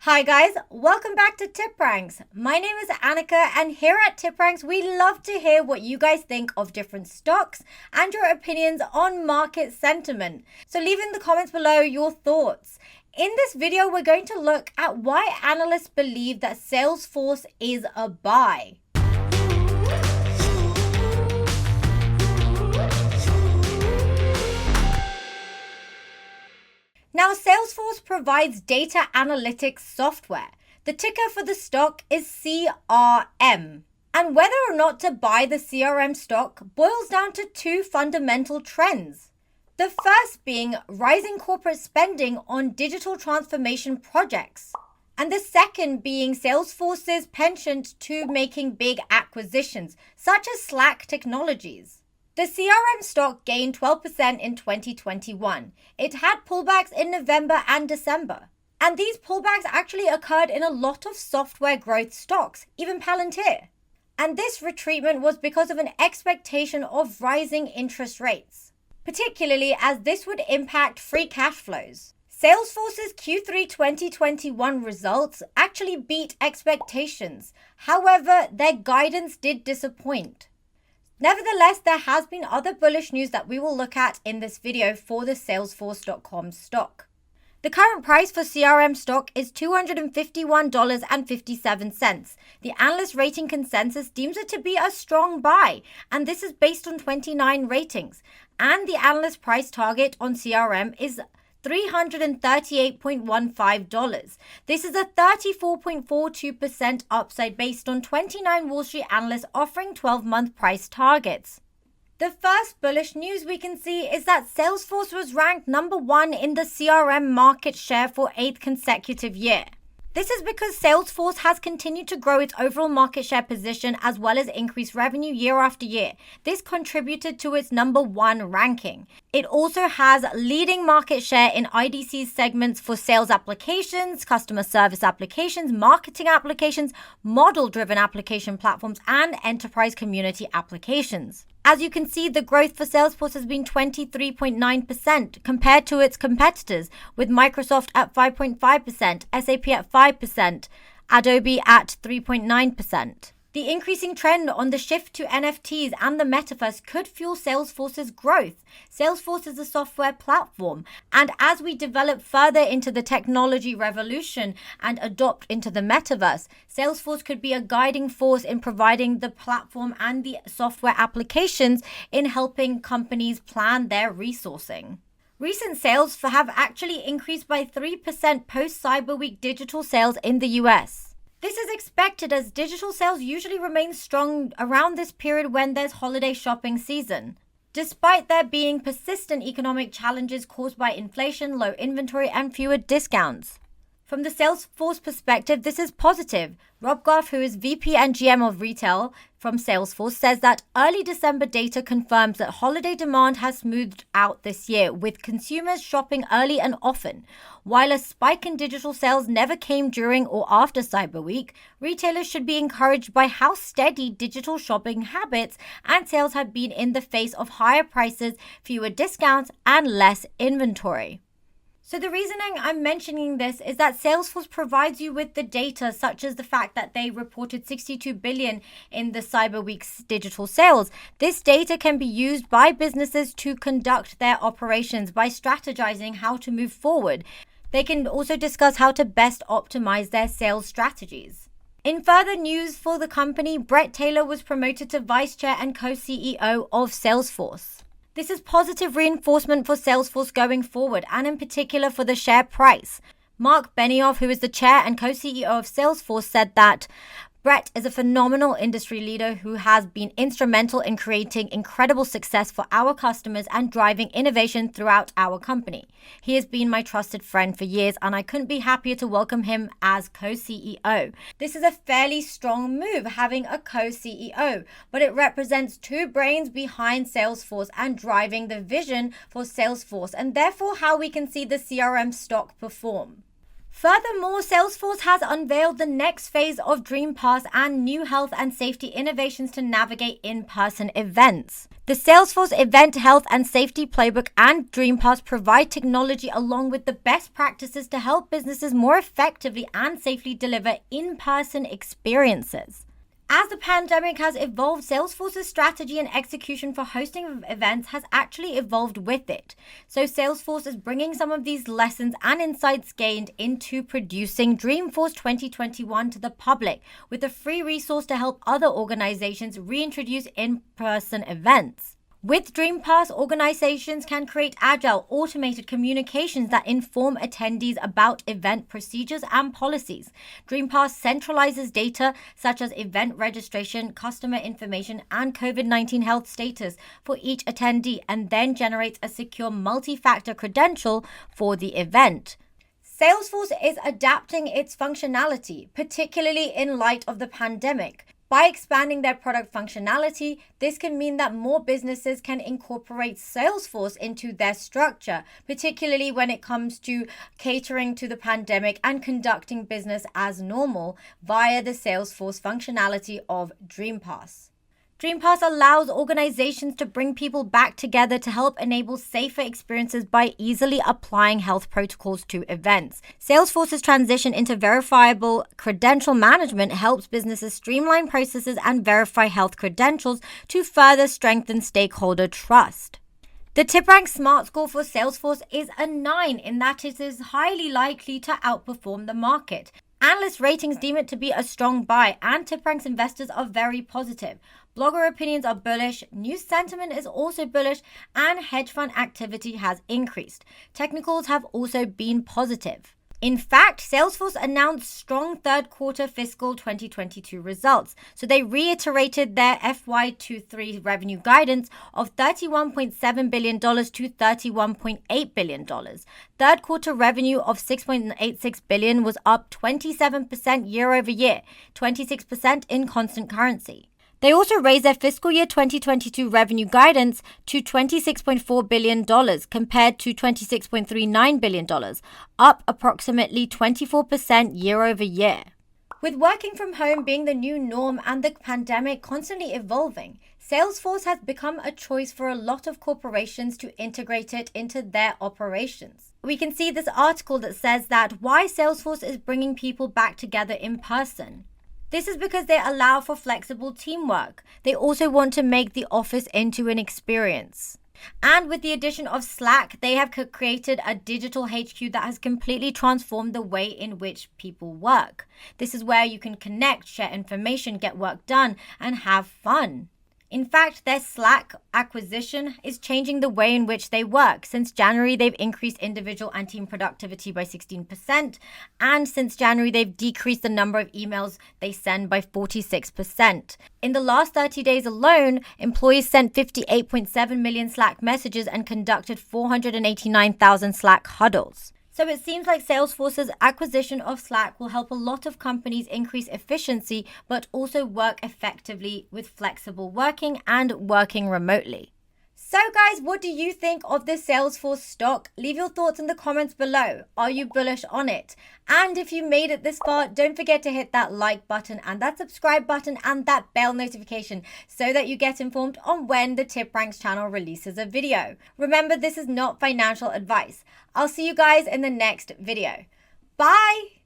Hi guys, welcome back to TipRanks. My name is Annika and here at TipRanks we love to hear what you guys think of different stocks and your opinions on market sentiment. So leave in the comments below your thoughts. In this video we're going to look at why analysts believe that Salesforce is a buy. Now, Salesforce provides data analytics software. The ticker for the stock is CRM. And whether or not to buy the CRM stock boils down to two fundamental trends. The first being rising corporate spending on digital transformation projects. And the second being Salesforce's penchant to making big acquisitions, such as Slack Technologies. The CRM stock gained 12% in 2021. It had pullbacks in November and December. And these pullbacks actually occurred in a lot of software growth stocks, even Palantir. And this retreatment was because of an expectation of rising interest rates, particularly as this would impact free cash flows. Salesforce's Q3 2021 results actually beat expectations. However, their guidance did disappoint. Nevertheless, there has been other bullish news that we will look at in this video for the Salesforce.com stock. The current price for CRM stock is $251.57. The analyst rating consensus deems it to be a strong buy, and this is based on 29 ratings. And the analyst price target on CRM is $338.15. This is a 34.42% upside based on 29 Wall Street analysts offering 12-month price targets. The first bullish news we can see is that Salesforce was ranked number 1 in the CRM market share for 8th consecutive year. This is because Salesforce has continued to grow its overall market share position as well as increase revenue year after year. This contributed to its number 1 ranking. It also has leading market share in IDC's segments for sales applications, customer service applications, marketing applications, model-driven application platforms, and enterprise community applications. As you can see, the growth for Salesforce has been 23.9% compared to its competitors, with Microsoft at 5.5%, SAP at 5%, Adobe at 3.9%. The increasing trend on the shift to NFTs and the Metaverse could fuel Salesforce's growth. Salesforce is a software platform, and as we develop further into the technology revolution and adopt into the Metaverse, Salesforce could be a guiding force in providing the platform and the software applications in helping companies plan their resourcing. Recent sales have actually increased by 3% post-Cyber Week digital sales in the US. This is expected as digital sales usually remain strong around this period when there's holiday shopping season, despite there being persistent economic challenges caused by inflation, low inventory, and fewer discounts. From the Salesforce perspective, this is positive. Rob Goff, who is VP and GM of Retail from Salesforce, says that early December data confirms that holiday demand has smoothed out this year, with consumers shopping early and often. While a spike in digital sales never came during or after Cyber Week, retailers should be encouraged by how steady digital shopping habits and sales have been in the face of higher prices, fewer discounts, and less inventory. So the reasoning I'm mentioning this is that Salesforce provides you with the data, such as the fact that they reported $62 billion in the Cyber Week's digital sales. This data can be used by businesses to conduct their operations by strategizing how to move forward. They can also discuss how to best optimize their sales strategies. In further news for the company, Brett Taylor was promoted to Vice Chair and Co-CEO of Salesforce. This is positive reinforcement for Salesforce going forward, and in particular for the share price. Mark Benioff, who is the chair and co-CEO of Salesforce, said that Brett is a phenomenal industry leader who has been instrumental in creating incredible success for our customers and driving innovation throughout our company. He has been my trusted friend for years, and I couldn't be happier to welcome him as co-CEO. This is a fairly strong move, having a co-CEO, but it represents two brains behind Salesforce and driving the vision for Salesforce, and therefore how we can see the CRM stock perform. Furthermore, Salesforce has unveiled the next phase of DreamPass and new health and safety innovations to navigate in-person events. The Salesforce Event Health and Safety Playbook and DreamPass provide technology along with the best practices to help businesses more effectively and safely deliver in-person experiences. As the pandemic has evolved, Salesforce's strategy and execution for hosting events has actually evolved with it. So Salesforce is bringing some of these lessons and insights gained into producing Dreamforce 2021 to the public with a free resource to help other organizations reintroduce in-person events. With DreamPass, organizations can create agile, automated communications that inform attendees about event procedures and policies. DreamPass centralizes data such as event registration, customer information, and COVID-19 health status for each attendee, and then generates a secure multi-factor credential for the event. Salesforce is adapting its functionality, particularly in light of the pandemic. By expanding their product functionality, this can mean that more businesses can incorporate Salesforce into their structure, particularly when it comes to catering to the pandemic and conducting business as normal via the Salesforce functionality of DreamPass. DreamPass allows organizations to bring people back together to help enable safer experiences by easily applying health protocols to events. Salesforce's transition into verifiable credential management helps businesses streamline processes and verify health credentials to further strengthen stakeholder trust. The TipRanks Smart Score for Salesforce is a 9 in that it is highly likely to outperform the market. Analyst ratings deem it to be a strong buy, and TipRanks investors are very positive. Blogger opinions are bullish, news sentiment is also bullish, and hedge fund activity has increased. Technicals have also been positive. In fact, Salesforce announced strong third quarter fiscal 2022 results. So they reiterated their FY23 revenue guidance of $31.7 billion to $31.8 billion. Third quarter revenue of $6.86 billion was up 27% year over year, 26% in constant currency. They also raised their fiscal year 2022 revenue guidance to $26.4 billion compared to $26.39 billion, up approximately 24% year over year. With working from home being the new norm and the pandemic constantly evolving, Salesforce has become a choice for a lot of corporations to integrate it into their operations. We can see this article that says that why Salesforce is bringing people back together in person. This is because they allow for flexible teamwork. They also want to make the office into an experience. And with the addition of Slack, they have created a digital HQ that has completely transformed the way in which people work. This is where you can connect, share information, get work done, and have fun. In fact, their Slack acquisition is changing the way in which they work. Since January, they've increased individual and team productivity by 16%. And since January, they've decreased the number of emails they send by 46%. In the last 30 days alone, employees sent 58.7 million Slack messages and conducted 489,000 Slack huddles. So it seems like Salesforce's acquisition of Slack will help a lot of companies increase efficiency, but also work effectively with flexible working and working remotely. So guys, what do you think of this Salesforce stock? Leave your thoughts in the comments below. Are you bullish on it? And if you made it this far, don't forget to hit that like button and that subscribe button and that bell notification so that you get informed on when the TipRanks channel releases a video. Remember, this is not financial advice. I'll see you guys in the next video. Bye!